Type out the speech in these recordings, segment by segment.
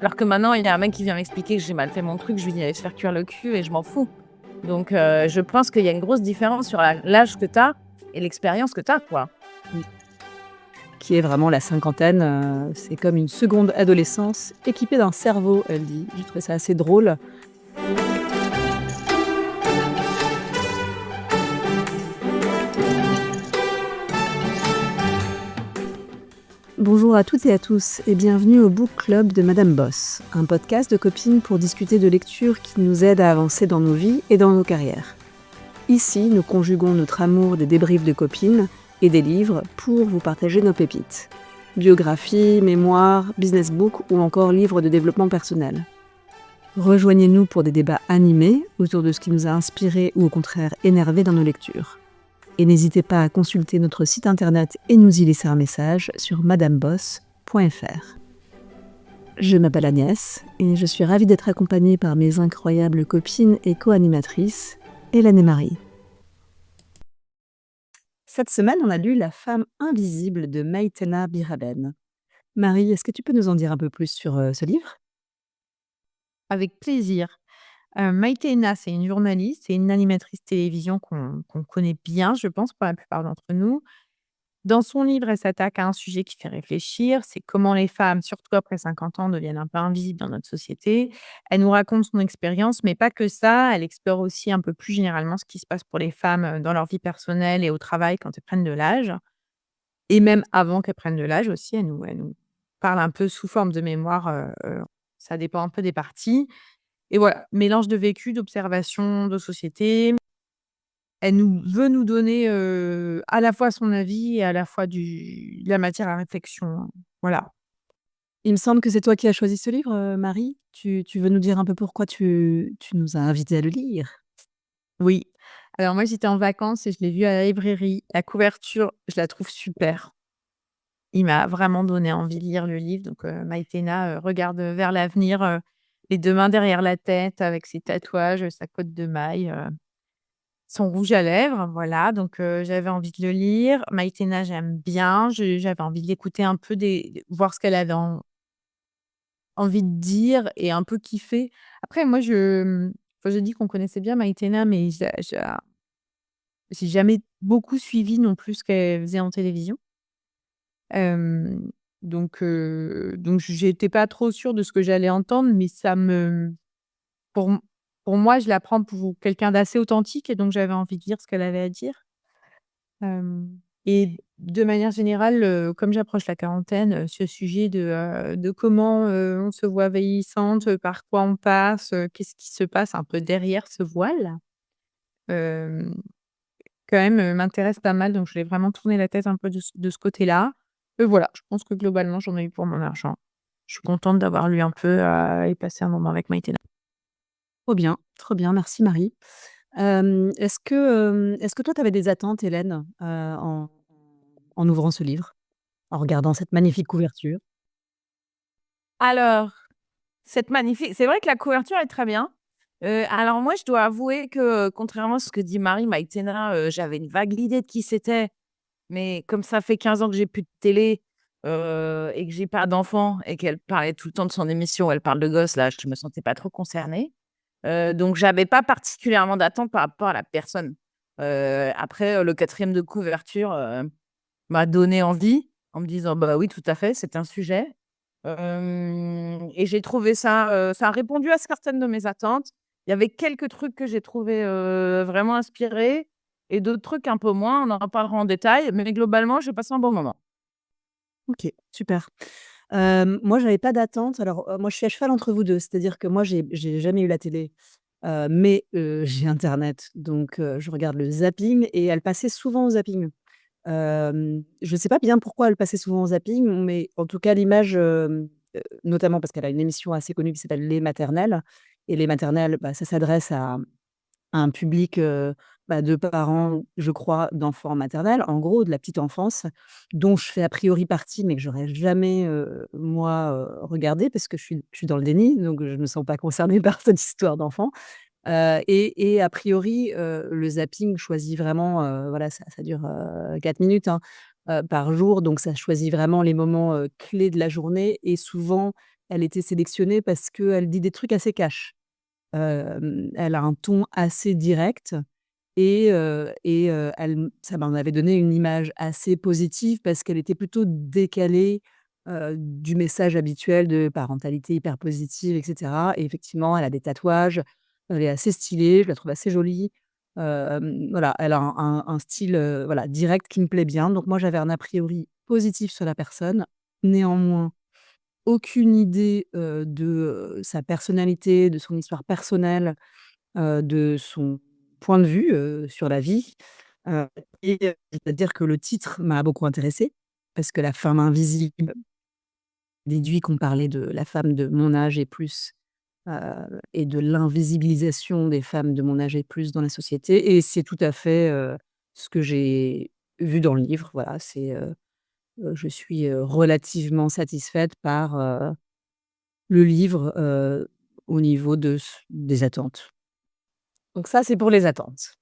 Alors que maintenant, il y a un mec qui vient m'expliquer que j'ai mal fait mon truc, je lui dis: «Allez se faire cuire le cul» et je m'en fous. Donc je pense qu'il y a une grosse différence sur l'âge que tu as et l'expérience que tu as, quoi. Mmh. Qui est vraiment la cinquantaine, c'est comme une seconde adolescence équipée d'un cerveau, elle dit. J'ai trouvé ça assez drôle. Bonjour à toutes et à tous et bienvenue au Book Club de Madame Boss, un podcast de copines pour discuter de lecture qui nous aide à avancer dans nos vies et dans nos carrières. Ici, nous conjuguons notre amour des débriefs de copines et des livres pour vous partager nos pépites. Biographie, mémoire, business book ou encore livres de développement personnel. Rejoignez-nous pour des débats animés autour de ce qui nous a inspirés ou au contraire énervés dans nos lectures. Et n'hésitez pas à consulter notre site internet et nous y laisser un message sur madameboss.fr. Je m'appelle Agnès et je suis ravie d'être accompagnée par mes incroyables copines et co-animatrices, Hélène et Marie. Cette semaine, on a lu La femme invisible de Maïtena Biraben. Marie, est-ce que tu peux nous en dire un peu plus sur ce livre ? Avec plaisir. Maïté Henna, c'est une journaliste et une animatrice télévision qu'on connaît bien, je pense, pour la plupart d'entre nous. Dans son livre, elle s'attaque à un sujet qui fait réfléchir, c'est comment les femmes, surtout après 50 ans, deviennent un peu invisibles dans notre société. Elle nous raconte son expérience, mais pas que ça, elle explore aussi un peu plus généralement ce qui se passe pour les femmes, dans leur vie personnelle et au travail quand elles prennent de l'âge et même avant qu'elles prennent de l'âge aussi. Elle nous parle un peu sous forme de mémoire, ça dépend un peu des parties. Et voilà, mélange de vécu, d'observation, de société. Elle veut nous donner, à la fois son avis et à la fois de la matière à réflexion, hein. Voilà. Il me semble que c'est toi qui as choisi ce livre, Marie. Tu veux nous dire un peu pourquoi tu nous as invités à le lire ? Oui. Alors moi, j'étais en vacances et je l'ai vu à la librairie. La couverture, je la trouve super. Il m'a vraiment donné envie de lire le livre. Donc Maïtena, regarde vers l'avenir, les 2 mains derrière la tête avec ses tatouages, sa cotte de maille, son rouge à lèvres, voilà. Donc j'avais envie de le lire. Maïtena, j'aime bien. J'avais envie de l'écouter un peu voir ce qu'elle avait envie de dire et un peu kiffer. Après moi, enfin, j'ai dit qu'on connaissait bien Maïtena, mais j'ai jamais beaucoup suivi non plus ce qu'elle faisait en télévision. Hem, donc j'étais pas trop sûre de ce que j'allais entendre, mais pour m pour moi, je la prends pour quelqu'un d'assez authentique et donc j'avais envie de lire ce qu'elle avait à dire. Et de manière générale, comme j'approche la quarantaine, ce sujet de comment, on se voit vieillissante, par quoi on passe, qu'est-ce qui se passe un peu derrière ce voile, hem, quand même, m'intéresse pas mal, donc je vais vraiment tourner la tête un peu de ce côté-là. Et voilà, je pense que globalement, j'en ai eu pour mon argent. Je suis contente d'avoir lu un peu, et passé un moment avec Maïtena. Trop bien, merci Marie. Est-ce que toi, tu avais des attentes, Hélène, en ouvrant ce livre, en regardant cette magnifique couverture? Alors, cette magnifique c'est vrai que la couverture est très bien. Alors moi, je dois avouer que, contrairement à ce que dit Marie, Maïtena, j'avais une vague idée de qui c'était, mais comme ça fait 15 ans que j'ai plus de télé, et que j'ai pas d'enfant et qu'elle parlait tout le temps de son émission où elle parle de gosses, là, je me sentais pas trop concernée. Donc j'avais pas particulièrement d'attente par rapport à la personne. Après, le 4e de couverture, m'a donné envie en me disant: «Bah oui, tout à fait, c'est un sujet». Et j'ai trouvé ça a répondu à certaines de mes attentes. Il y avait quelques trucs que j'ai trouvé vraiment inspirés et d'autres trucs un peu moins, on en reparlera en détail, mais globalement, j'ai passé un bon moment. OK, super. Moi, j'avais pas d'attente. Alors, moi, je suis à cheval entre vous 2. C'est-à-dire que moi, j'ai jamais eu la télé, mais j'ai internet, donc je regarde le zapping et elle passait souvent au zapping. Je sais pas bien pourquoi elle passait souvent au zapping, mais en tout cas, l'image, notamment parce qu'elle a une émission assez connue qui s'appelle Les Maternelles et Les Maternelles, bah, ça s'adresse à un public, de parents, je crois, d'enfants maternels, en gros, de la petite enfance, dont je fais a priori partie, mais que j'aurais jamais, moi, regardé parce que je suis dans le déni, donc je ne me sens pas concernée par cette histoire d'enfant. Et a priori, le zapping choisit vraiment, voilà, ça dure, 4 minutes, hein, par jour, donc ça choisit vraiment les moments, clés de la journée et souvent, elle était sélectionnée parce qu'elle dit des trucs assez cash. Elle a un ton assez direct et ça m'en avait donné une image assez positive parce qu'elle était plutôt décalée, du message habituel de parentalité hyper positive et cetera et effectivement, elle a des tatouages, elle est assez stylée, je la trouve assez jolie. Voilà, elle a un style, voilà, direct qui me plaît bien. Donc moi, j'avais un a priori positif sur la personne. Néanmoins, aucune idée, de, sa personnalité, de son histoire personnelle, de son point de vue, sur la vie, heu c'est-à-dire que le titre m'a beaucoup intéressée parce que La femme invisible déduit qu'on parlait de la femme de mon âge et plus, et de l'invisibilisation des femmes de mon âge et plus dans la société et c'est tout à fait, ce que j'ai vu dans le livre. Voilà, je suis, relativement satisfaite par, le livre, au niveau des attentes. Donc ça, c'est pour les attentes.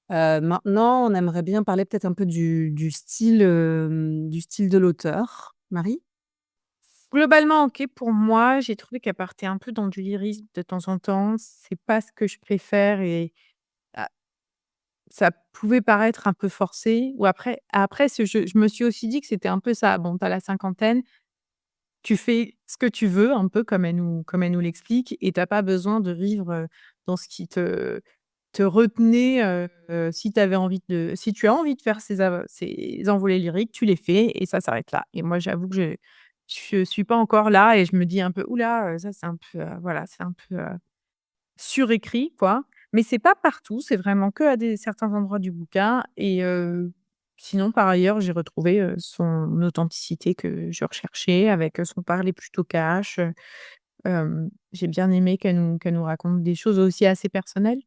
Maintenant, on aimerait bien parler peut-être un peu du style de l'auteur. Marie? Globalement, OK pour moi. J'ai trouvé qu'elle partait un peu dans du lyrisme de temps en temps. C'est pas ce que je préfère et ah, ça pouvait paraître un peu forcé ou après ce je me suis aussi dit que c'était un peu ça. Bon, tu as la cinquantaine, tu fais ce que tu veux, un peu comme elle nous l'explique et tu as pas besoin de vivre, dans ce qui te retenait, si tu as envie de faire ces envolées lyriques, tu les fais et ça s'arrête là et moi, j'avoue que je suis pas encore là et je me dis un peu: «Ouh là, ça c'est un peu, voilà, c'est un peu, surécrit, quoi». Mais c'est pas partout, c'est vraiment que à des certains endroits du bouquin et sinon, par ailleurs, j'ai retrouvé, son authenticité que je recherchais avec, son parler plutôt cash, j'ai bien aimé qu'elle nous raconte des choses aussi assez personnelles,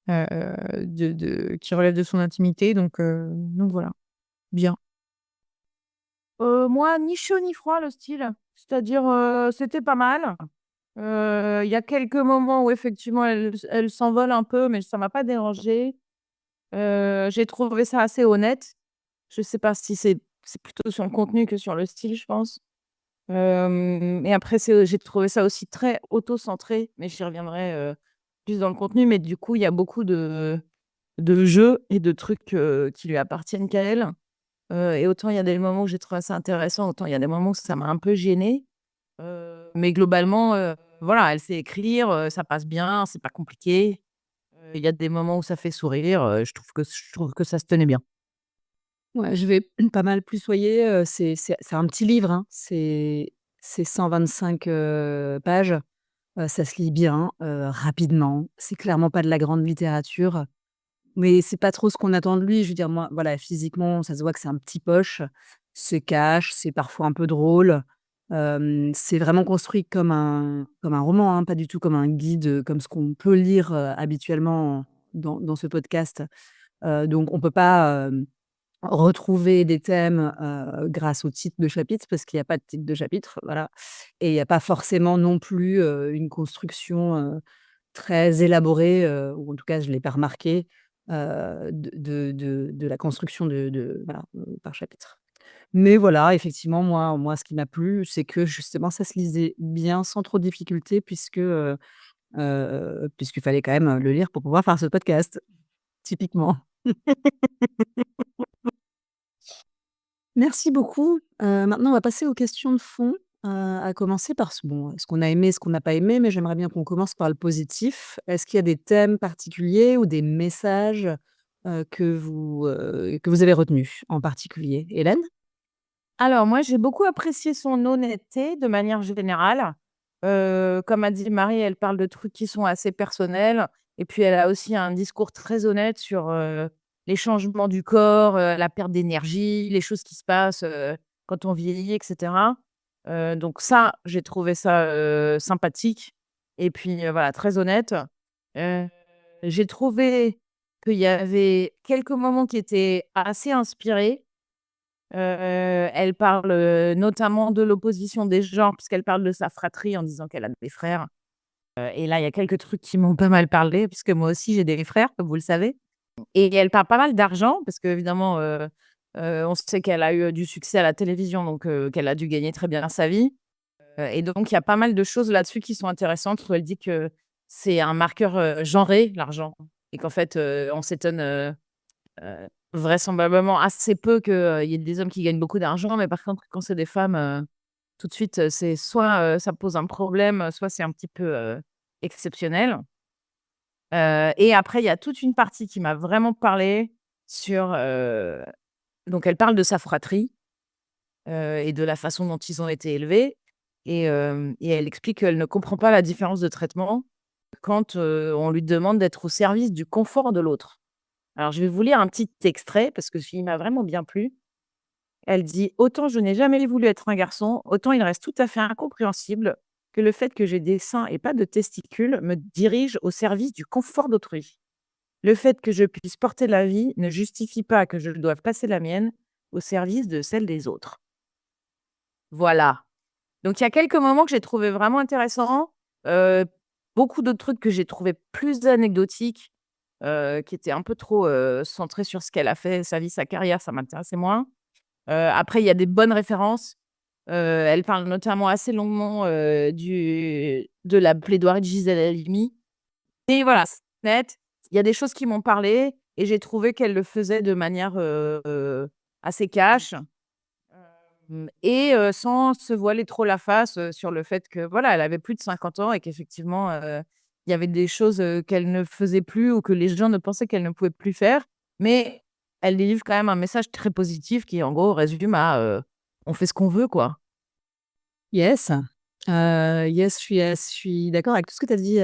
de qui relèvent de son intimité donc voilà, bien. Moi, ni chaud ni froid le style. C'est-à-dire, c'était pas mal. Il y a quelques moments où effectivement elle s'envole un peu, mais ça m'a pas dérangée. J'ai trouvé ça assez honnête. Je sais pas si c'est plutôt sur le contenu que sur le style, je pense. Et après j'ai trouvé ça aussi très auto-centré, mais j'y reviendrai, plus dans le contenu. Mais du coup, il y a beaucoup de jeux et de trucs, qui lui appartiennent qu'à elle. Et autant il y a des moments où j'ai trouvé ça intéressant, autant il y a des moments où ça m'a un peu gênée. Mais globalement, voilà, elle sait écrire, ça passe bien, c'est pas compliqué. Il y a des moments où ça fait sourire, je trouve que ça se tenait bien. Ouais, je vais pas mal plus soyer, c'est un petit livre, hein, c'est 125, pages, ça se lit bien, rapidement. C'est clairement pas de la grande littérature, mais c'est pas trop ce qu'on attend de lui. Je veux dire, moi, voilà, physiquement, ça se voit que c'est un petit poche, c'est cash, c'est parfois un peu drôle. C'est vraiment construit comme un roman, hein, pas du tout comme un guide, comme ce qu'on peut lire, habituellement dans ce podcast. Donc on peut pas, retrouver des thèmes, grâce au titre de chapitre, parce qu'il y a pas de titre de chapitre, voilà et il y a pas forcément non plus, une construction, très élaborée, ou en tout cas je l'ai pas remarqué, de la construction de voilà, par chapitre. Mais voilà, effectivement, moi ce qui m'a plu, c'est que justement ça se lisait bien sans trop de difficulté puisqu'il fallait quand même, le lire pour pouvoir faire ce podcast, typiquement. Merci beaucoup. Maintenant, on va passer aux questions de fond, à commencer par ce qu'on a aimé, ce qu'on n'a pas aimé, mais j'aimerais bien qu'on commence par le positif. Est-ce qu'il y a des thèmes particuliers ou des messages, que vous avez retenus en particulier? Hélène? Alors moi, j'ai beaucoup apprécié son honnêteté de manière générale. Comme a dit Marie, elle parle de trucs qui sont assez personnels et puis elle a aussi un discours très honnête sur, les changements du corps, la perte d'énergie, les choses qui se passent, quand on vieillit et cetera. Donc ça, j'ai trouvé ça, sympathique et puis, voilà, très honnête. Heu, j'ai trouvé qu'il y avait quelques moments qui étaient assez inspirés. Elle parle, notamment de l'opposition des genres puisqu'elle parle de sa fratrie en disant qu'elle a des frères. Et là, il y a quelques trucs qui m'ont pas mal parlé, parce que moi aussi j'ai des frères, comme vous le savez. Et elle parle pas mal d'argent parce qu'évidemment, on sait qu'elle a eu du succès à la télévision, donc qu'elle a dû gagner très bien sa vie. Et donc il y a pas mal de choses là-dessus qui sont intéressantes, où elle dit que c'est un marqueur, genré, l'argent, et qu'en fait, on s'étonne, vraisemblablement assez peu qu'il y ait des hommes qui gagnent beaucoup d'argent, mais par contre quand c'est des femmes, tout de suite, c'est soit, ça pose un problème, soit c'est un petit peu, exceptionnel. Et après il y a toute une partie qui m'a vraiment parlé sur, donc elle parle de sa fratrie, et de la façon dont ils ont été élevés, et elle explique qu'elle ne comprend pas la différence de traitement quand, on lui demande d'être au service du confort de l'autre. Alors je vais vous lire un petit extrait parce que il m'a vraiment bien plu. Elle dit: «Autant je n'ai jamais voulu être un garçon, autant il reste tout à fait incompréhensible que le fait que j'ai des seins et pas de testicules me dirige au service du confort d'autrui. Le fait que je puisse porter la vie ne justifie pas que je doive passer la mienne au service de celle des autres». Voilà. Donc il y a quelques moments que j'ai trouvé vraiment intéressants, heu, beaucoup d'autres trucs que j'ai trouvé plus anecdotiques, qui étaient un peu trop, centrés sur ce qu'elle a fait, sa vie, sa carrière, ça m'intéressait moins. Après il y a des bonnes références. Elle parle notamment assez longuement, de la plaidoirie de Gisèle Halimi, et voilà, c'est net. Il y a des choses qui m'ont parlé et j'ai trouvé qu'elle le faisait de manière, assez cash. Et sans se voiler trop la face, sur le fait que, voilà, elle avait plus de 50 ans et qu'effectivement, il y avait des choses, qu'elle ne faisait plus, ou que les gens ne pensaient qu'elle ne pouvait plus faire. Mais elle délivre quand même un message très positif qui, en gros, résume à, on fait ce qu'on veut, quoi. Yes, yes, je suis d'accord avec tout ce que tu as dit,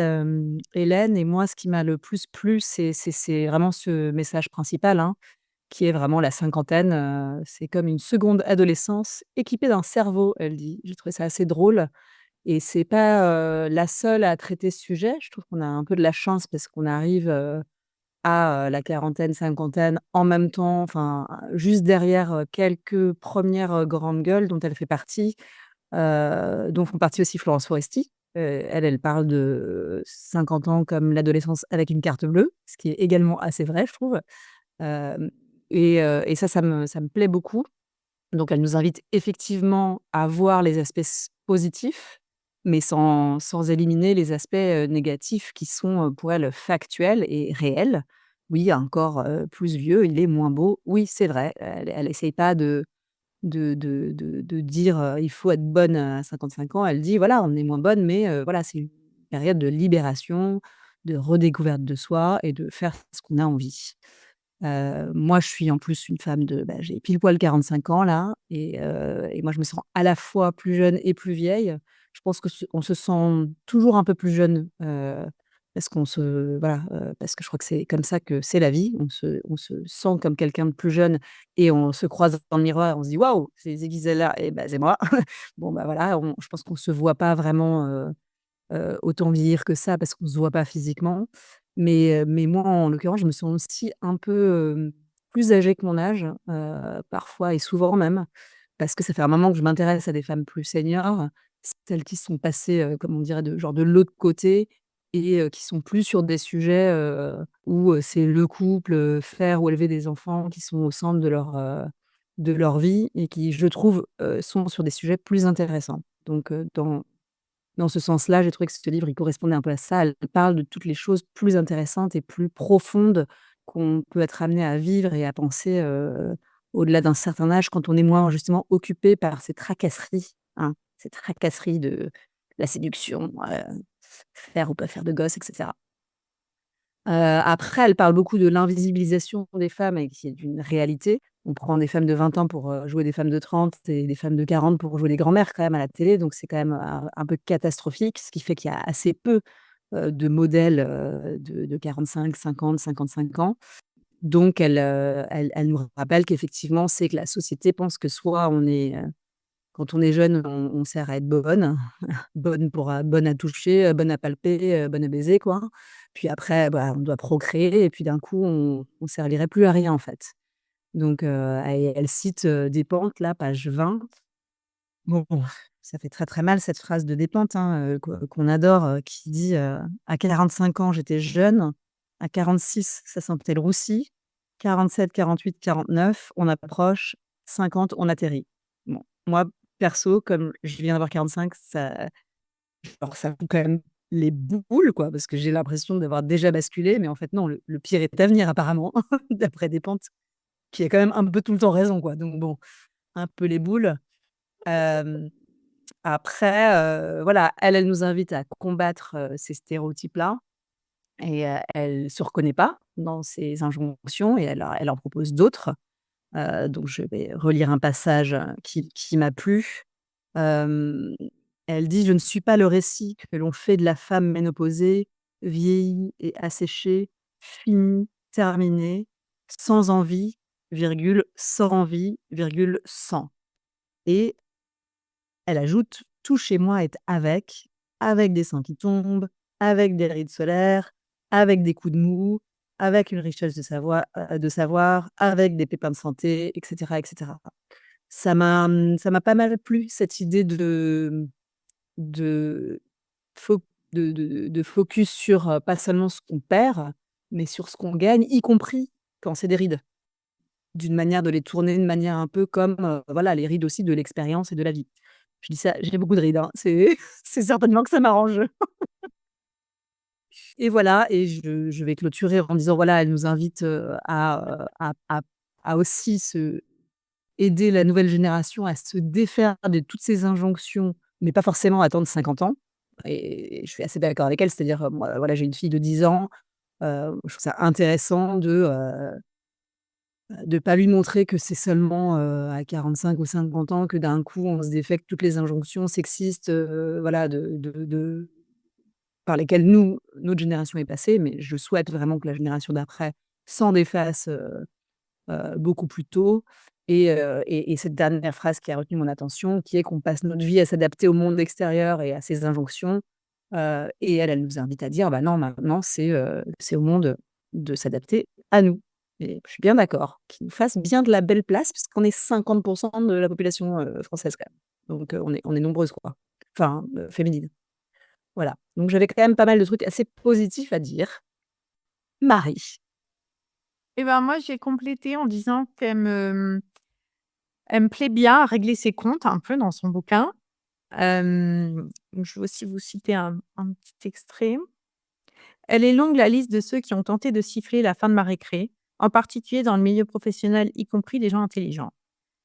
Hélène, et moi, ce qui m'a le plus plu, c'est vraiment ce message principal, hein, qui est vraiment la cinquantaine, c'est comme une seconde adolescence équipée d'un cerveau, elle dit. J'ai trouvé ça assez drôle, et c'est pas, la seule à traiter ce sujet. Je trouve qu'on a un peu de la chance parce qu'on arrive, à, la quarantaine, cinquantaine en même temps, enfin, juste derrière, quelques premières res grandes gueules dont elle fait partie, dont font partie aussi Florence Foresti. Elle parle de 50 ans comme l'adolescence avec une carte bleue, ce qui est également assez vrai, je trouve. Hem et ça me plaît beaucoup. Donc elle nous invite effectivement à voir les aspects positifs, mais sans éliminer les aspects, négatifs qui sont, pour elle, factuels et réels. Oui, un corps, plus vieux, il est moins beau. Oui, c'est vrai, elle essaye pas de dire, «Il faut être bonne à 55 ans». Elle dit: «Voilà, on est moins bonne, mais voilà, c'est une période de libération, de redécouverte de soi et de faire ce qu'on a envie». Moi, je suis en plus une femme j'ai pile poil 45 ans là, et moi je me sens à la fois plus jeune et plus vieille. Je pense que on se sent toujours un peu plus jeune, parce qu'on se voilà, parce que je crois que c'est comme ça que c'est la vie. On se sent comme quelqu'un de plus jeune, et on se croise dans le miroir, on se dit: «Waouh, c'est Gisela», et bah, c'est moi. Bon, bah, voilà, je pense qu'on se voit pas vraiment, autant vieillir que ça parce qu'on se voit pas physiquement. Mais moi, en l'occurrence, je me sens aussi un peu, plus âgée que mon âge, parfois et souvent même, parce que ça fait un moment que je m'intéresse à des femmes plus seniors, celles qui sont passées, comme on dirait, de l'autre côté, et qui sont plus sur des sujets, où, c'est le couple, faire ou élever des enfants qui sont au centre de leur vie, et qui, je trouve, sont sur des sujets plus intéressants. Donc, dans ce sens-là, j'ai trouvé que ce livre, il correspondait un peu à ça. Elle parle de toutes les choses plus intéressantes et plus profondes qu'on peut être amené à vivre et à penser, au-delà d'un certain âge, quand on est moins justement occupé par ces tracasseries, hein, ces tracasseries de la séduction, faire ou pas faire de gosses, et cetera. Après, elle parle beaucoup de l'invisibilisation des femmes, et qui est une réalité. On prend des femmes de 20 ans pour, jouer des femmes de 30, et des femmes de 40 pour jouer les grands-mères quand même à la télé, donc c'est quand même un peu catastrophique. Ce qui fait qu'il y a assez peu, de modèles, de 45, 50, 55 ans. Donc elle nous rappelle qu'effectivement, c'est que la société pense que soit on est, quand on est jeune, on sert à être bonne, bonne à toucher, bonne à palper, bonne à baiser, quoi. Puis après, bah, on doit procréer, et puis d'un coup, on servirait plus à rien, en fait. Donc elle cite, des pentes là, page 20, Bon, ça fait très, très mal cette phrase de dépente, hein, qu'on adore, qui dit, «À 45 ans, j'étais jeune. À 46, ça sentait le roussi. 47, 48, 49, on approche. 50, on atterrit». Bon, moi, perso, comme je viens d'avoir 45, ça alors ça fout quand même les boules, quoi, parce que j'ai l'impression d'avoir déjà basculé, mais en fait non, le pire est à venir apparemment, d'après Despentes, qui a quand même un peu tout le temps raison, quoi, donc bon, un peu les boules. Hem Après, voilà, elle nous invite à combattre, ces stéréotypes-là et elle se reconnaît pas dans ces injonctions et elle en propose d'autres. Donc je vais relire un passage, qui m'a plu. Hem, Elle dit: «Je ne suis pas le récit que l'on fait de la femme ménopausée, vieillie et asséchée, finie, terminée, sans envie, virgule, sans envie, virgule, sans». Et elle ajoute: «Tout chez moi est avec des seins qui tombent, avec des rides solaires, avec des coups de mou, avec une richesse de savoir, avec des pépins de santé» et cetera et cetera. Ça m'a pas mal plu cette idée de fo de focus sur, pas seulement ce qu'on perd, mais sur ce qu'on gagne, y compris quand c'est des rides. D'une manière de les tourner de manière un peu comme, voilà, les rides aussi de l'expérience et de la vie. Je dis ça, j'ai beaucoup de rides, hein, c'est c'est certainement que ça m'arrange. Et voilà et je vais clôturer en disant, voilà, elle nous invite, à aussi se aider la nouvelle génération à se défaire de toutes ces injonctions, mais pas forcément attendre 50 ans et je suis assez d'accord avec elle, c'est-à-dire, moi, voilà, j'ai une fille de 10 ans, je trouve ça intéressant de pas lui montrer que c'est seulement, à 45 ou 50 ans que d'un coup on se défait de toutes les injonctions sexistes, voilà de par lesquelles nous, notre génération est passée, mais je souhaite vraiment que la génération d'après s'en défasse, beaucoup plus tôt et cette dernière phrase qui a retenu mon attention, qui est qu'on passe notre vie à s'adapter au monde extérieur et à ses injonctions, et elle nous invite à dire: «Bah non, maintenant c'est au monde de s'adapter à nous» et je suis bien d'accord, qu'il nous fasse bien de la belle place puisqu'on est 50 de la population, française quand même. Donc on est nombreuses quoi, enfin, féminines. Voilà, donc j'avais quand même pas mal de trucs assez positifs à dire. Marie. Et ben, moi, j'ai complété en disant elle me plaît bien à régler ses comptes un peu dans son bouquin. Je vais aussi vous citer un petit extrait. Elle est longue la liste de ceux qui ont tenté de siffler la fin de ma récré, en particulier dans le milieu professionnel, y compris des gens intelligents.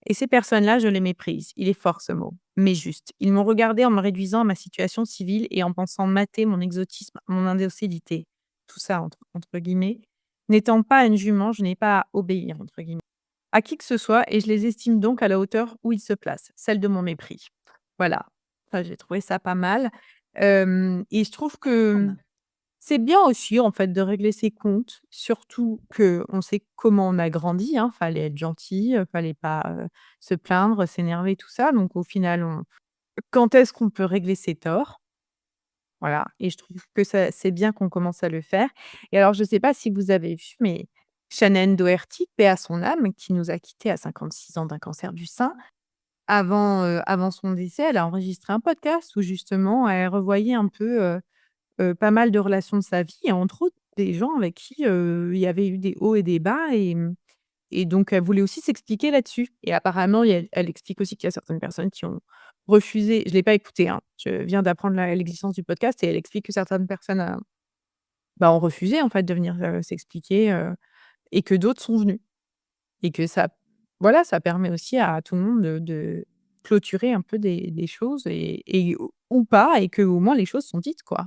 Et ces personnes-là, je les méprise. Il est fort ce mot, mais juste. Ils m'ont regardé en me réduisant à ma situation civile et en pensant mater mon exotisme, mon indocilité. Tout ça entre guillemets. N'étant pas une jument, je n'ai pas à obéir entre guillemets à qui que ce soit et je les estime donc à la hauteur où ils se placent, celle de mon mépris. Voilà. Ça, j'ai trouvé ça pas mal. Et je trouve que c'est bien aussi, en fait, de régler ses comptes, surtout qu'on sait comment on a grandi, hein. Fallait être gentil, fallait pas, se plaindre, s'énerver, tout ça. Donc au final, on quand est-ce qu'on peut régler ses torts? Voilà et je trouve que ça c'est bien qu'on commence à le faire et alors je ne sais pas si vous avez vu, mais Shannon Doherty, paix à son âme, qui nous a quittés à 56 ans d'un cancer du sein, avant son décès, elle a enregistré un podcast où justement elle revoyait un peu, pas mal de relations de sa vie et entre autres des gens avec qui, il y avait eu des hauts et des bas et donc elle voulait aussi s'expliquer là-dessus et apparemment elle explique aussi qu'il y a certaines personnes qui ont refusé je l'ai pas écouté, hein, je viens d'apprendre l'existence du podcast et elle explique que certaines personnes, bah, ont refusé en fait de venir, s'expliquer, et que d'autres sont venues et que ça voilà, ça permet aussi à tout le monde de clôturer un peu des choses et ou pas et qu'au moins les choses sont dites, quoi.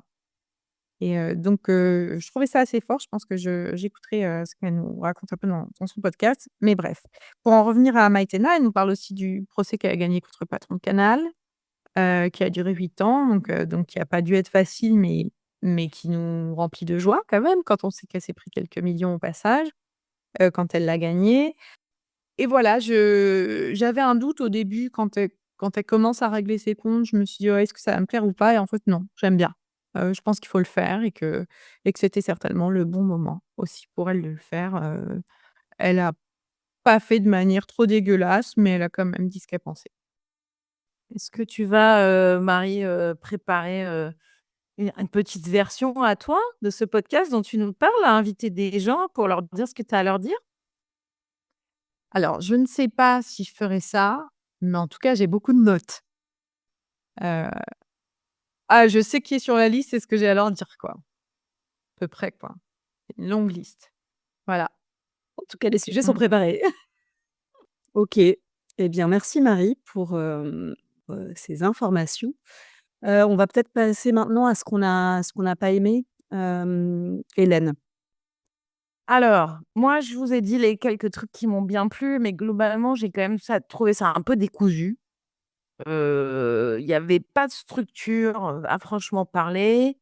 Et donc je trouvais ça assez fort. Je pense que j'écouterai, ce qu'elle nous raconte un peu dans son podcast. Mais bref, pour en revenir à Maïtena, elle nous parle aussi du procès qu'elle a gagné contre le patron de Canal, qui a duré 8 ans, donc qui a pas dû être facile, mais qui nous remplit de joie quand même, quand on sait qu'elle s'est pris quelques millions au passage, quand elle l'a gagné. Et voilà, j'avais un doute au début quand elle commence à régler ses comptes, je me suis dit: «Ouais, est-ce que ça va me plaire ou pas?» et en fait non, j'aime bien. Je pense qu'il faut le faire et que c'était certainement le bon moment aussi pour elle de le faire, elle a pas fait de manière trop dégueulasse, mais elle a quand même dit ce qu'elle pensait. Est-ce que tu vas, Marie, préparer, une petite version à toi de ce podcast dont tu nous parles, à inviter des gens pour leur dire ce que tu as à leur dire? Alors, je ne sais pas si je ferai ça, mais en tout cas, j'ai beaucoup de notes. Heu, je sais qui est sur la liste et ce que j'ai à leur dire, quoi. À peu près, quoi. Une longue liste. Voilà. En tout cas, les sujets sont Mmh. préparés. OK. Eh bien, merci Marie pour, ces informations. On va peut-être passer maintenant à ce qu'on n'a pas aimé. Hélène? Alors, moi, je vous ai dit les quelques trucs qui m'ont bien plu, mais globalement, j'ai quand même trouvé ça un peu décousu. Il y avait pas de structure, à franchement parler.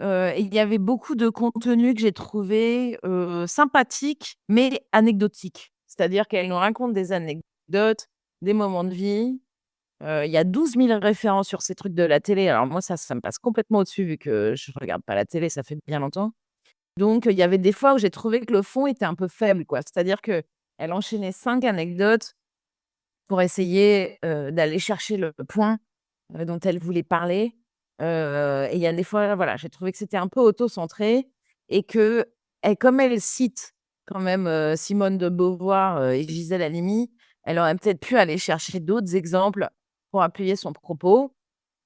Et il y avait beaucoup de contenu que j'ai trouvé, sympathique, mais anecdotique. C'est-à-dire qu'elle nous raconte des anecdotes, des moments de vie. Il y a 12 000 références sur ces trucs de la télé. Alors moi, ça me passe complètement au-dessus vu que je regarde pas la télé, ça fait bien longtemps. Donc, il y avait des fois où j'ai trouvé que le fond était un peu faible, quoi. C'est-à-dire qu'elle enchaînait 5 anecdotes pour essayer, d'aller chercher le point, dont elle voulait parler. Et il y a des fois, voilà, j'ai trouvé que c'était un peu auto-centré et comme elle cite quand même, Simone de Beauvoir, et Gisèle Halimi, elle aurait peut-être pu aller chercher d'autres exemples pour appuyer son propos.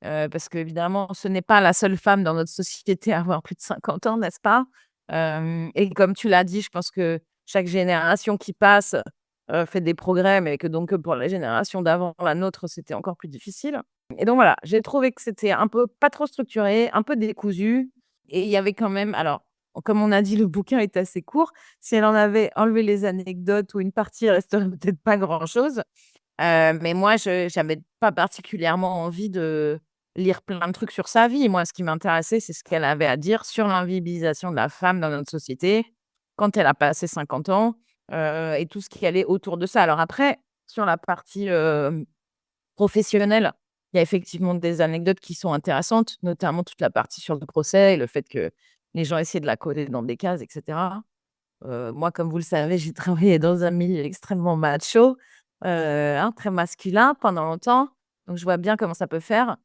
Parce qu'évidemment, ce n'est pas la seule femme dans notre société à avoir plus de 50 ans, n'est-ce pas? Et comme tu l'as dit, je pense que chaque génération qui passe, fait des progrès, mais que donc pour la génération d'avant, la nôtre, c'était encore plus difficile. Et donc voilà, j'ai trouvé que c'était un peu pas trop structuré, un peu décousu et il y avait quand même alors, comme on a dit, le bouquin est assez court. Si elle en avait enlevé les anecdotes ou une partie, il resterait peut-être pas grand-chose. Mais moi, je j'avais pas particulièrement envie de lire plein de trucs sur sa vie. Moi, ce qui m'intéressait, c'est ce qu'elle avait à dire sur l'invisibilisation de la femme dans notre société, quand elle a passé 50 ans, et tout ce qui allait autour de ça. Alors après, sur la partie, professionnelle, il y a effectivement des anecdotes qui sont intéressantes, notamment toute la partie sur le procès et le fait que les gens essaient de la coller dans des cases et cetera. Moi, comme vous le savez, j'ai travaillé dans un milieu extrêmement macho, très masculin pendant longtemps, donc je vois bien comment ça peut faire.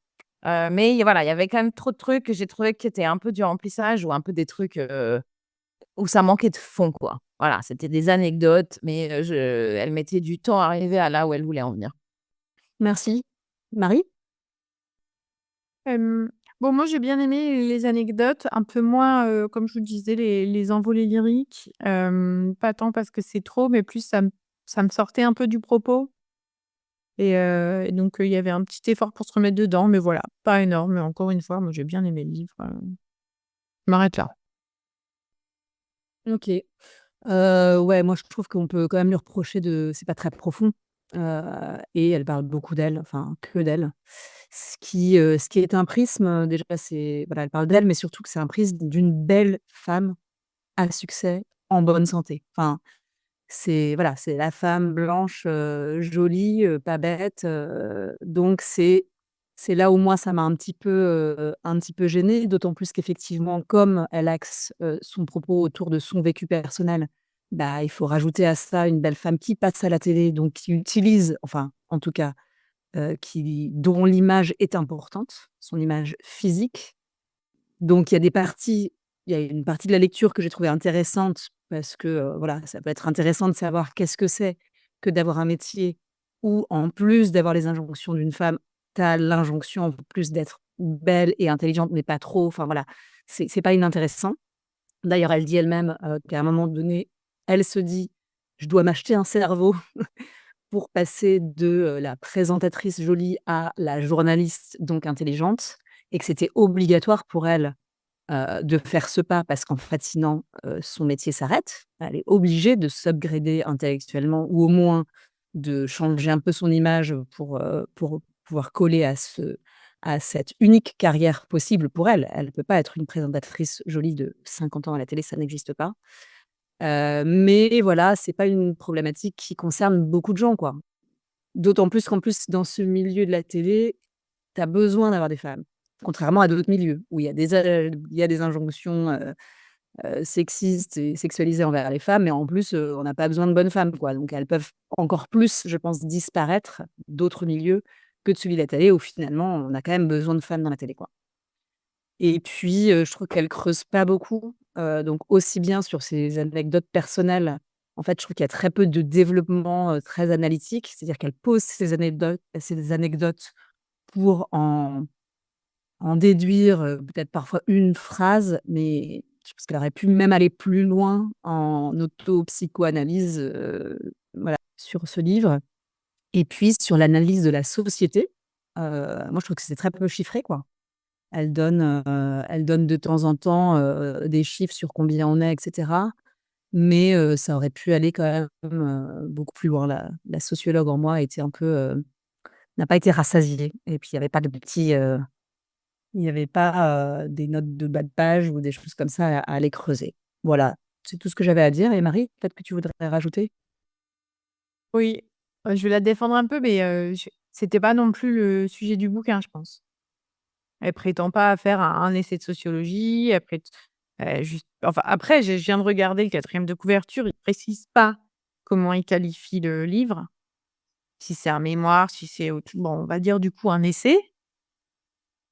Mais voilà, il y avait quand même trop de trucs que j'ai trouvé qui étaient un peu du remplissage ou un peu des trucs, où ça manquait de fond, quoi. Voilà, c'était des anecdotes, mais elle mettait du temps à arriver à là où elle voulait en venir. Merci. Marie? Hem, bon, moi, j'ai bien aimé les anecdotes, un peu moins, comme je vous le disais, les envolées lyriques. Pas tant parce que c'est trop, mais plus ça me sortait un peu du propos et donc il y avait un petit effort pour se remettre dedans, mais voilà, pas énorme. Mais encore une fois, moi, j'ai bien aimé le livre, je m'arrête là. OK. Ouais, moi je trouve qu'on peut quand même lui reprocher de c'est pas très profond, et elle parle beaucoup d'elle, enfin que d'elle. Ce qui est un prisme, déjà c'est voilà, elle parle d'elle, mais surtout que c'est un prisme d'une belle femme à succès, en bonne santé. Enfin, c'est voilà, c'est la femme blanche, jolie, pas bête, donc c'est là où moi ça m'a un petit peu gênée, d'autant plus qu'effectivement comme elle axe, son propos autour de son vécu personnel, bah, il faut rajouter à ça une belle femme qui passe à la télé, donc qui utilise, enfin en tout cas, qui dont l'image est importante, son image physique. Donc il y a une partie de la lecture que j'ai trouvée intéressante parce que, voilà, ça peut être intéressant de savoir qu'est-ce que c'est que d'avoir un métier où, en plus d'avoir les injonctions d'une femme, tu as l'injonction en plus d'être belle et intelligente, mais pas trop. Enfin voilà, c'est pas inintéressant. D'ailleurs, elle dit elle-même, qu'à un moment donné, elle se dit: «Je dois m'acheter un cerveau pour passer de, la présentatrice jolie à la journaliste donc intelligente» et que c'était obligatoire pour elle de faire ce pas parce qu'en fait sinon, son métier s'arrête. Elle est obligée de s'upgrader intellectuellement ou au moins de changer un peu son image, pour pouvoir coller à cette unique carrière possible pour elle. Elle ne peut pas être une présentatrice jolie de 50 ans à la télé, ça n'existe pas. Mais voilà, c'est pas une problématique qui concerne beaucoup de gens, quoi. D'autant plus qu'en plus dans ce milieu de la télé, tu as besoin d'avoir des femmes. Contrairement à d'autres milieux où il y a des injonctions, sexistes et sexualisées envers les femmes, mais en plus, on n'a pas besoin de bonnes femmes, quoi. Donc elles peuvent encore plus, je pense, disparaître d'autres milieux que de celui de la télé où finalement on a quand même besoin de femmes dans la télé, quoi. Et puis, je trouve qu'elle creuse pas beaucoup, donc aussi bien sur ses anecdotes personnelles, en fait, je trouve qu'il y a très peu de développement, très analytique. C'est-à-dire qu'elle pose ses anecdotes pour en déduire, peut-être parfois une phrase, mais je pense qu'elle aurait pu même aller plus loin en auto-psychoanalyse, voilà, sur ce livre. Et puis sur l'analyse de la société, moi je trouve que c'est très peu chiffré, quoi. Elle donne de temps en temps, des chiffres sur combien on est et cetera, mais ça aurait pu aller quand même, beaucoup plus loin. La sociologue en moi était un peu, n'a pas été rassasiée et puis il y avait pas de petits, il y avait pas, des notes de bas de page ou des choses comme ça à aller creuser. Voilà, c'est tout ce que j'avais à dire et Marie, peut-être que tu voudrais rajouter? Oui, je vais la défendre un peu, mais je c'était pas non plus le sujet du bouquin, je pense. Elle prétend pas faire un essai de sociologie, elle prét juste enfin, après, je viens de regarder le 4e de couverture, il précise pas comment il qualifie le livre, si c'est un mémoire, si c'est autre bon, on va dire, du coup, un essai.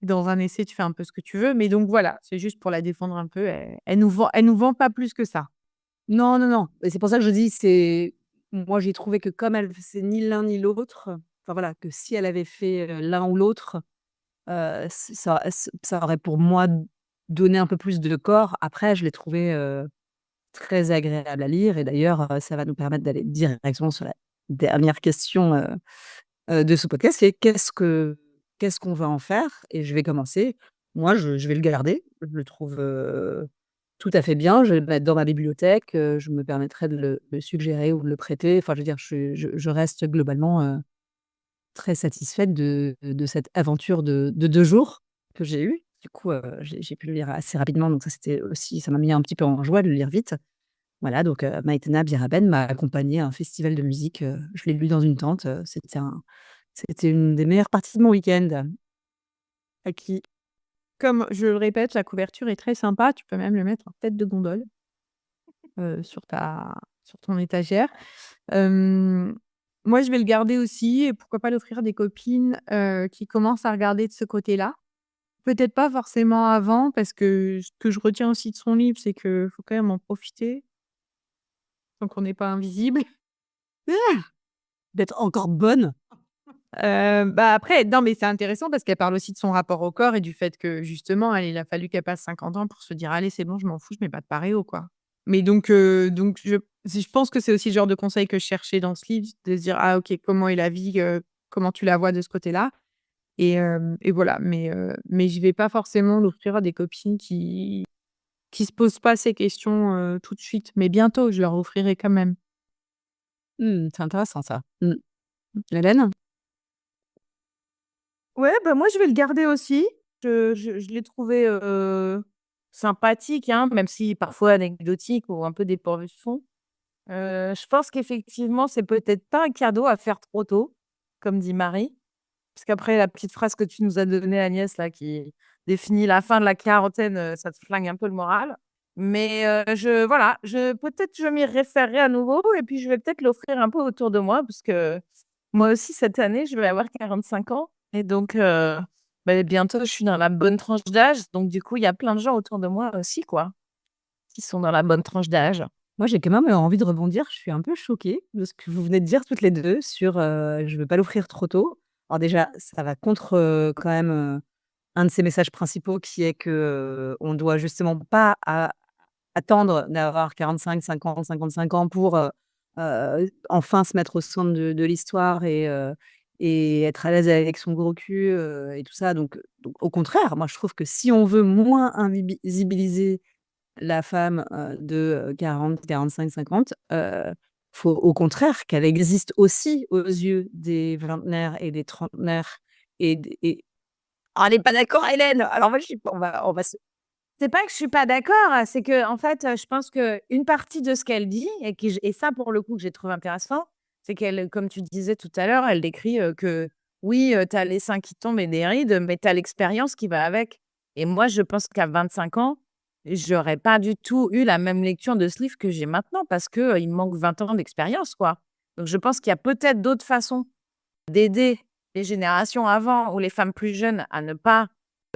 Dans un essai, tu fais un peu ce que tu veux, mais donc voilà, c'est juste pour la défendre un peu, elle nous vend pas plus que ça. Non, non, non, et c'est pour ça que je dis, c'est moi j'ai trouvé que comme elle c'est ni l'un ni l'autre, enfin voilà, que si elle avait fait, l'un ou l'autre, ça aurait pour moi donné un peu plus de corps. Après je l'ai trouvé, très agréable à lire et d'ailleurs, ça va nous permettre d'aller directement sur la dernière question, de ce podcast, c'est qu'est-ce qu'on va en faire? Et je vais commencer. Moi, je vais le garder. Je le trouve, tout à fait bien. Je vais le mettre dans ma bibliothèque, je me permettrai de le suggérer ou de le prêter. Enfin, je veux dire, je reste globalement, très satisfaite de cette aventure de 2 jours que j'ai eue. Du coup, j'ai pu le lire assez rapidement, donc ça, c'était aussi ça m'a mis un petit peu en joie de le lire vite. Voilà, donc Maïtena Biraben m'a accompagnée à un festival de musique, je l'ai lu dans une tente, c'était une des meilleures parties de mon week-end. À qui Comme je le répète, la couverture est très sympa, tu peux même le mettre en tête de gondole, sur ton étagère. Hem, Moi, je vais le garder aussi et pourquoi pas l'offrir à des copines, qui commencent à regarder de ce côté-là. Peut-être pas forcément avant parce que ce que je retiens aussi de son livre, c'est qu'il faut quand même en profiter tant qu'on n'est pas invisible. d'être encore bonne. Bah, après non, mais c'est intéressant parce qu'elle parle aussi de son rapport au corps et du fait que justement, elle il a fallu qu'elle passe 50 ans pour se dire: «Allez, c'est bon, je m'en fous, je mets pas de paréo, quoi». Mais donc je pense que c'est aussi le genre de conseil que je cherchais dans ce livre, de se dire: «Ah OK, comment est la vie, comment tu la vois de ce côté-là?» Et voilà, mais je vais pas forcément l'offrir à des copines qui se posent pas ces questions, tout de suite, mais bientôt, je leur offrirai quand même. C'est intéressant ça. Hélène? Ouais, bah, moi, je vais le garder aussi. Je l'ai trouvé, sympathique, hein, même si parfois anecdotique ou un peu dépourvu de fond. Je pense qu'effectivement, c'est peut-être pas un cadeau à faire trop tôt, comme dit Marie. Parce qu'après la petite phrase que tu nous as donnée, Agnès, là, qui définit la fin de la quarantaine, ça te flingue un peu le moral. Mais voilà, peut-être je m'y référerai à nouveau et puis je vais peut-être l'offrir un peu autour de moi parce que moi aussi cette année, je vais avoir 45 ans et donc bientôt je suis dans la bonne tranche d'âge. Donc du coup, il y a plein de gens autour de moi aussi, quoi, qui sont dans la bonne tranche d'âge. Moi, j'ai quand même, envie de rebondir. Je suis un peu choquée de ce que vous venez de dire toutes les 2 sur, je veux pas l'offrir trop tôt. Alors déjà, ça va contre, quand même, un de ces messages principaux qui est que, on doit justement pas attendre d'avoir 45, 50, 55 ans pour, enfin se mettre au centre de l'histoire et être à l'aise avec son gros cul, et tout ça. Donc au contraire, moi je trouve que si on veut moins invisibiliser la femme, de 40, 45, 50, faut au contraire qu'elle existe aussi aux yeux des vingtenaires et des trentenaires et ah, elle est pas d'accord Hélène! Alors moi je suis on va se C'est pas que je suis pas d'accord, c'est qu'en fait, je pense qu'une partie de ce qu'elle dit et ça pour le coup que j'ai trouvé intéressant, c'est qu'elle, comme tu disais tout à l'heure, elle décrit, que oui, tu as les seins qui tombent et des rides, mais tu as l'expérience qui va avec et moi je pense qu'à 25 ans, j'aurais pas du tout eu la même lecture de ce livre que j'ai maintenant parce que, il me manque 20 ans d'expérience, quoi. Donc je pense qu'il y a peut-être d'autres façons d'aider les générations avant ou les femmes plus jeunes à ne pas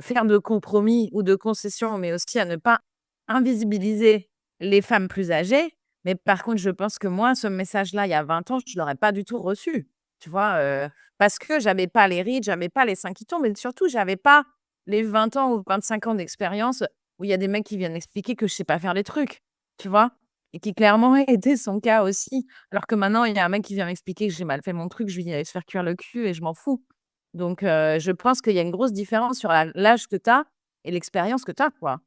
faire de compromis ou de concessions, mais aussi à ne pas invisibiliser les femmes plus âgées. Mais par contre, je pense que moi, ce message-là, il y a 20 ans, je ne l'aurais pas du tout reçu, tu vois? Parce que j'avais pas les rides, j'avais pas les seins qui tombent, mais surtout, j'avais pas les 20 ans ou 25 ans d'expérience où il y a des mecs qui viennent expliquer que je sais pas faire les trucs, tu vois? Et qui clairement était son cas aussi. Alors que maintenant, il y a un mec qui vient m'expliquer que j'ai mal fait mon truc, je lui dis: «Allez se faire cuire le cul» et je m'en fous. Donc je pense qu'il y a une grosse différence sur l'âge que tu as et l'expérience que tu as, quoi.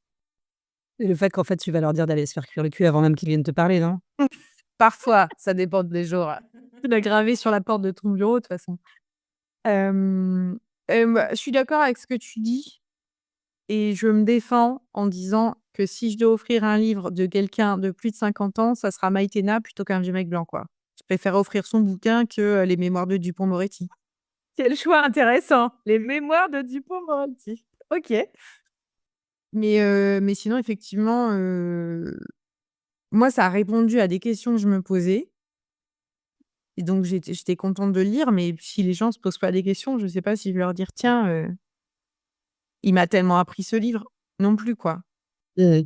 Et le fait qu'en fait, tu vas leur dire d'aller se faire cuire le cul avant même qu'ils viennent te parler, non? Parfois, ça dépend des jours. Tu l'as gravé sur la porte de ton bureau de toute façon. Je suis d'accord avec ce que tu dis et je me défends en disant que si je dois offrir un livre de quelqu'un de plus de 50 ans, ça sera Maïtena plutôt qu'un vieux mec blanc, quoi. Je préfère offrir son bouquin que, les mémoires de Dupond-Moretti. Quel choix intéressant! Les mémoires de Dupond-Moretti. OK. Mais sinon effectivement, moi ça a répondu à des questions que je me posais et donc j'étais contente de le lire, mais si les gens se posent pas des questions, je sais pas si je vais leur dire: «Tiens, il m'a tellement appris ce livre», non plus, quoi. Mmh.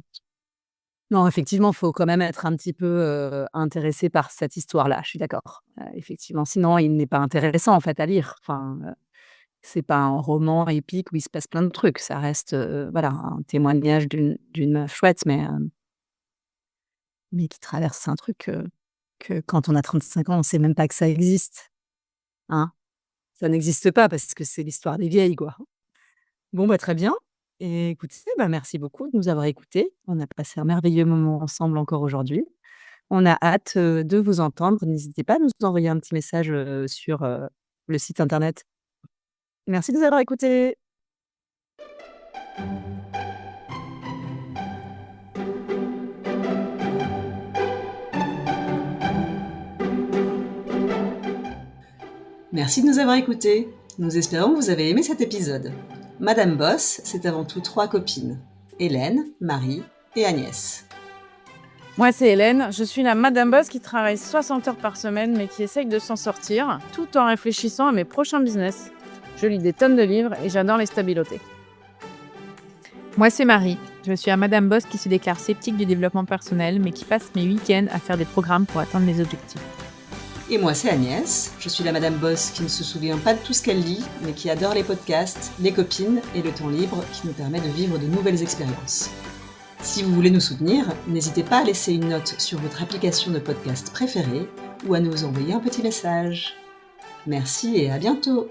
Non, effectivement, faut quand même être un petit peu, intéressé par cette histoire-là, je suis d'accord. Effectivement, sinon il n'est pas intéressant, en fait, à lire. Enfin, c'est pas un roman épique où il se passe plein de trucs. Ça reste, voilà, un témoignage d'une meuf chouette, mais qui traverse un truc, que quand on a 35 ans, on sait même pas que ça existe, hein. Ça n'existe pas parce que c'est l'histoire des vieilles, quoi. Bon, bah, très bien et écoutez, bah, merci beaucoup de nous avoir écoutés. On a passé un merveilleux moment ensemble encore aujourd'hui. On a hâte, de vous entendre. N'hésitez pas à nous envoyer un petit message, sur, le site internet. Merci de nous avoir écoutés. Merci de nous avoir écoutés. Nous espérons que vous avez aimé cet épisode. Madame Boss, c'est avant tout 3 copines: Hélène, Marie et Agnès. Moi, c'est Hélène. Je suis la Madame Boss qui travaille 60 heures par semaine, mais qui essaye de s'en sortir, tout en réfléchissant à mes prochains business. Je lis des tonnes de livres et j'adore les stabilotés. Moi, c'est Marie. Je suis la Madame Boss qui se déclare sceptique du développement personnel, mais qui passe mes week-ends à faire des programmes pour atteindre mes objectifs. Et moi, c'est Agnès. Je suis la Madame Boss qui ne se souvient pas de tout ce qu'elle lit, mais qui adore les podcasts, les copines et le temps libre qui nous permet de vivre de nouvelles expériences. Si vous voulez nous soutenir, n'hésitez pas à laisser une note sur votre application de podcast préférée ou à nous envoyer un petit message. Merci et à bientôt!